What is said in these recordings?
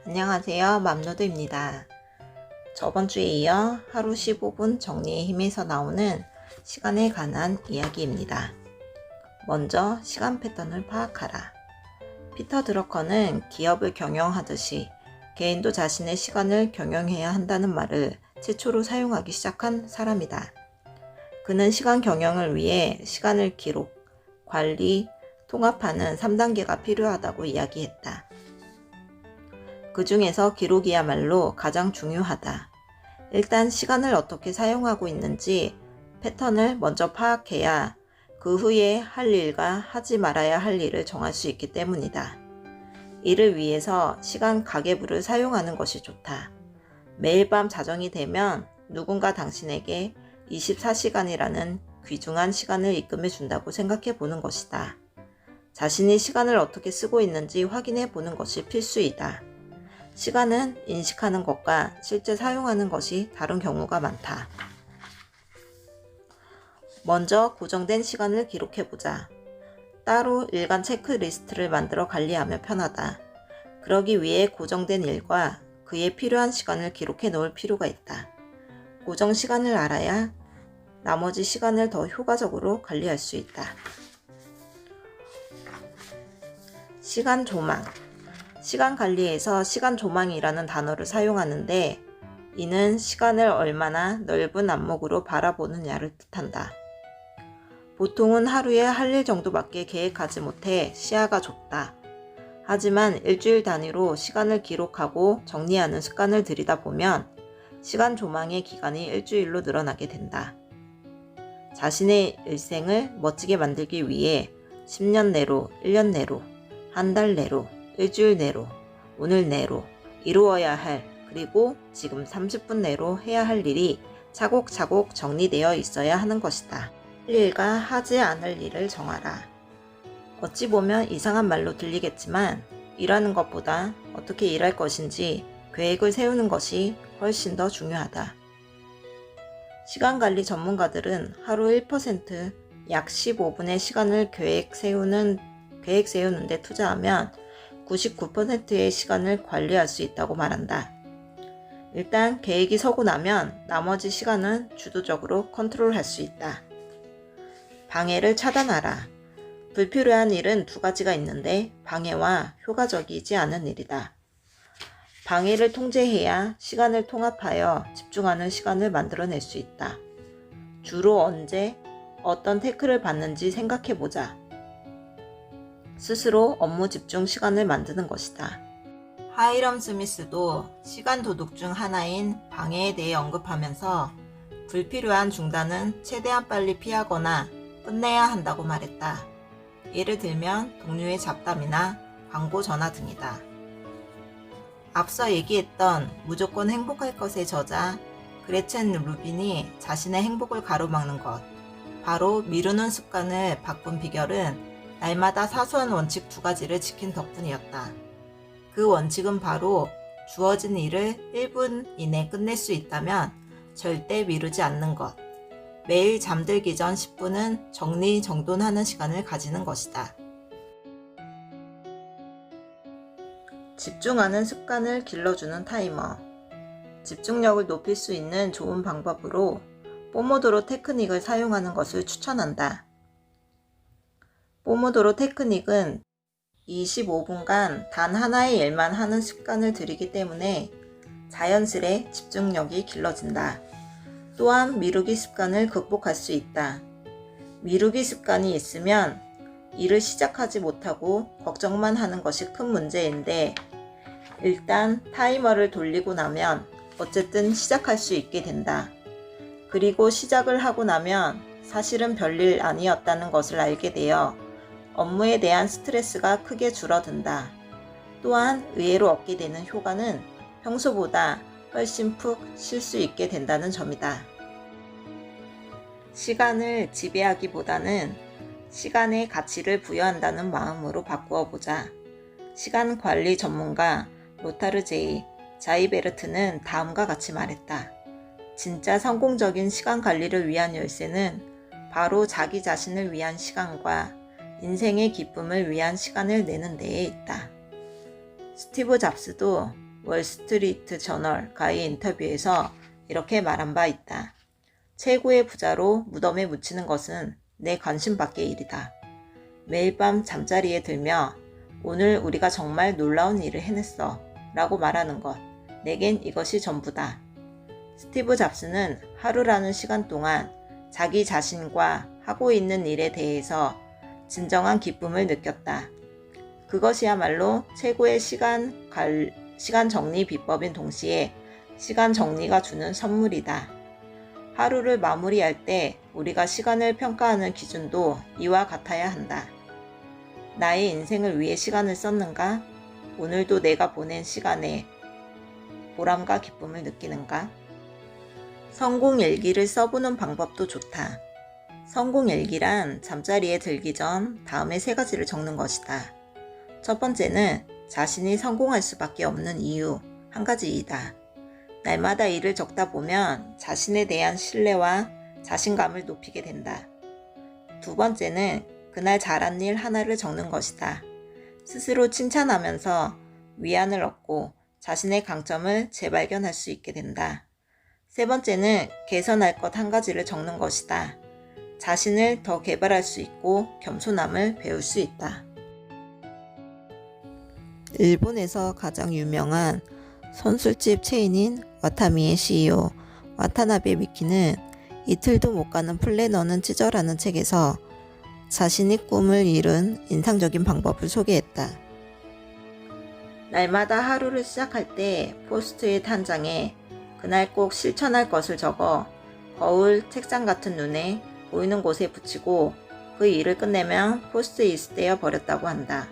안녕하세요. 맘노드입니다. 저번 주에 이어 하루 15분 정리의 힘에서 나오는 시간에 관한 이야기입니다. 먼저 시간 패턴을 파악하라. 피터 드러커는 기업을 경영하듯이 개인도 자신의 시간을 경영해야 한다는 말을 최초로 사용하기 시작한 사람이다. 그는 시간 경영을 위해 시간을 기록, 관리, 통합하는 3단계가 필요하다고 이야기했다. 그 중에서 기록이야말로 가장 중요하다. 일단 시간을 어떻게 사용하고 있는지 패턴을 먼저 파악해야 그 후에 할 일과 하지 말아야 할 일을 정할 수 있기 때문이다. 이를 위해서 시간 가계부를 사용하는 것이 좋다. 매일 밤 자정이 되면 누군가 당신에게 24시간이라는 귀중한 시간을 입금해 준다고 생각해 보는 것이다. 자신이 시간을 어떻게 쓰고 있는지 확인해 보는 것이 필수이다. 시간은 인식하는 것과 실제 사용하는 것이 다른 경우가 많다. 먼저 고정된 시간을 기록해보자. 따로 일간 체크리스트를 만들어 관리하면 편하다. 그러기 위해 고정된 일과 그에 필요한 시간을 기록해 놓을 필요가 있다. 고정 시간을 알아야 나머지 시간을 더 효과적으로 관리할 수 있다. 시간 조망. 시간 관리에서 시간 조망이라는 단어를 사용하는데 이는 시간을 얼마나 넓은 안목으로 바라보느냐를 뜻한다. 보통은 하루에 할 일 정도밖에 계획하지 못해 시야가 좁다. 하지만 일주일 단위로 시간을 기록하고 정리하는 습관을 들이다 보면 시간 조망의 기간이 일주일로 늘어나게 된다. 자신의 일생을 멋지게 만들기 위해 10년 내로, 1년 내로, 한 달 내로, 일주일 내로, 오늘 내로 이루어야 할 그리고 지금 30분 내로 해야 할 일이 차곡차곡 정리되어 있어야 하는 것이다. 할 일과 하지 않을 일을 정하라. 어찌 보면 이상한 말로 들리겠지만 일하는 것보다 어떻게 일할 것인지 계획을 세우는 것이 훨씬 더 중요하다. 시간관리 전문가들은 하루 1%, 약 15분의 시간을 계획 세우는 데 투자하면 99%의 시간을 관리할 수 있다고 말한다. 일단 계획이 서고 나면 나머지 시간은 주도적으로 컨트롤할 수 있다. 방해를 차단하라. 불필요한 일은 두 가지가 있는데 방해와 효과적이지 않은 일이다. 방해를 통제해야 시간을 통합하여 집중하는 시간을 만들어낼 수 있다. 주로 언제, 어떤 태클을 받는지 생각해보자. 스스로 업무 집중 시간을 만드는 것이다. 하이럼 스미스도 시간 도둑 중 하나인 방해에 대해 언급하면서 불필요한 중단은 최대한 빨리 피하거나 끝내야 한다고 말했다. 예를 들면 동료의 잡담이나 광고 전화 등이다. 앞서 얘기했던 무조건 행복할 것의 저자 그레첸 루빈이 자신의 행복을 가로막는 것, 바로 미루는 습관을 바꾼 비결은 날마다 사소한 원칙 2가지를 지킨 덕분이었다. 그 원칙은 바로 주어진 일을 1분 이내 끝낼 수 있다면 절대 미루지 않는 것. 매일 잠들기 전 10분은 정리정돈하는 시간을 가지는 것이다. 집중하는 습관을 길러주는 타이머. 집중력을 높일 수 있는 좋은 방법으로 포모도로 테크닉을 사용하는 것을 추천한다. 포모도로 테크닉은 25분간 단 하나의 일만 하는 습관을 들이기 때문에 자연스레 집중력이 길러진다. 또한 미루기 습관을 극복할 수 있다. 미루기 습관이 있으면 일을 시작하지 못하고 걱정만 하는 것이 큰 문제인데 일단 타이머를 돌리고 나면 어쨌든 시작할 수 있게 된다. 그리고 시작을 하고 나면 사실은 별일 아니었다는 것을 알게 되어 업무에 대한 스트레스가 크게 줄어든다. 또한 의외로 얻게 되는 효과는 평소보다 훨씬 푹 쉴 수 있게 된다는 점이다. 시간을 지배하기보다는 시간에 가치를 부여한다는 마음으로 바꾸어 보자. 시간 관리 전문가 로타르 제이 자이베르트는 다음과 같이 말했다. 진짜 성공적인 시간 관리를 위한 열쇠는 바로 자기 자신을 위한 시간과 인생의 기쁨을 위한 시간을 내는 데에 있다. 스티브 잡스도 월스트리트 저널과의 인터뷰에서 이렇게 말한 바 있다. 최고의 부자로 무덤에 묻히는 것은 내 관심 밖의 일이다. 매일 밤 잠자리에 들며 오늘 우리가 정말 놀라운 일을 해냈어 라고 말하는 것, 내겐 이것이 전부다. 스티브 잡스는 하루라는 시간 동안 자기 자신과 하고 있는 일에 대해서 진정한 기쁨을 느꼈다. 그것이야말로 최고의 시간 정리 비법인 동시에 시간 정리가 주는 선물이다. 하루를 마무리할 때 우리가 시간을 평가하는 기준도 이와 같아야 한다. 나의 인생을 위해 시간을 썼는가? 오늘도 내가 보낸 시간에 보람과 기쁨을 느끼는가? 성공일기를 써보는 방법도 좋다. 성공일기란 잠자리에 들기 전 다음에 3가지를 적는 것이다. 첫 번째는 자신이 성공할 수밖에 없는 이유 1가지이다. 날마다 일을 적다 보면 자신에 대한 신뢰와 자신감을 높이게 된다. 두 번째는 그날 잘한 일 하나를 적는 것이다. 스스로 칭찬하면서 위안을 얻고 자신의 강점을 재발견할 수 있게 된다. 세 번째는 개선할 것 1가지를 적는 것이다. 자신을 더 개발할 수 있고 겸손함을 배울 수 있다. 일본에서 가장 유명한 선술집 체인인 와타미의 CEO 와타나베 미키는 이틀도 못 가는 플래너는 찢어라는 책에서 자신이 꿈을 이룬 인상적인 방법을 소개했다. 날마다 하루를 시작할 때 포스트잇 한 장에 그날 꼭 실천할 것을 적어 거울, 책장 같은 눈에 보이는 곳에 붙이고 그 일을 끝내면 포스트잇이 떼어 버렸다고 한다.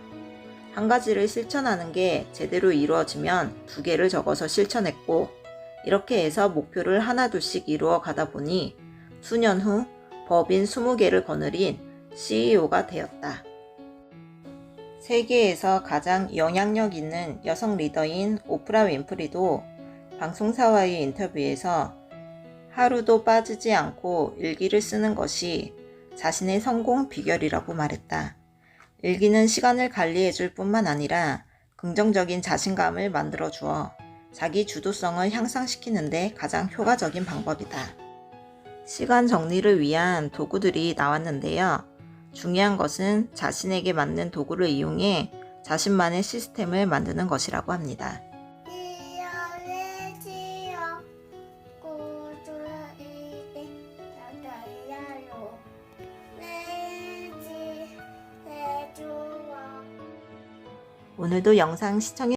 1가지를 실천하는 게 제대로 이루어지면 2개를 적어서 실천했고 이렇게 해서 목표를 하나둘씩 이루어 가다 보니 수년 후 법인 20개를 거느린 CEO가 되었다. 세계에서 가장 영향력 있는 여성 리더인 오프라 윈프리도 방송사와의 인터뷰에서 하루도 빠지지 않고 일기를 쓰는 것이 자신의 성공 비결이라고 말했다. 일기는 시간을 관리해줄 뿐만 아니라 긍정적인 자신감을 만들어 주어 자기 주도성을 향상시키는데 가장 효과적인 방법이다. 시간 정리를 위한 도구들이 나왔는데요. 중요한 것은 자신에게 맞는 도구를 이용해 자신만의 시스템을 만드는 것이라고 합니다. 오늘도 영상 시청해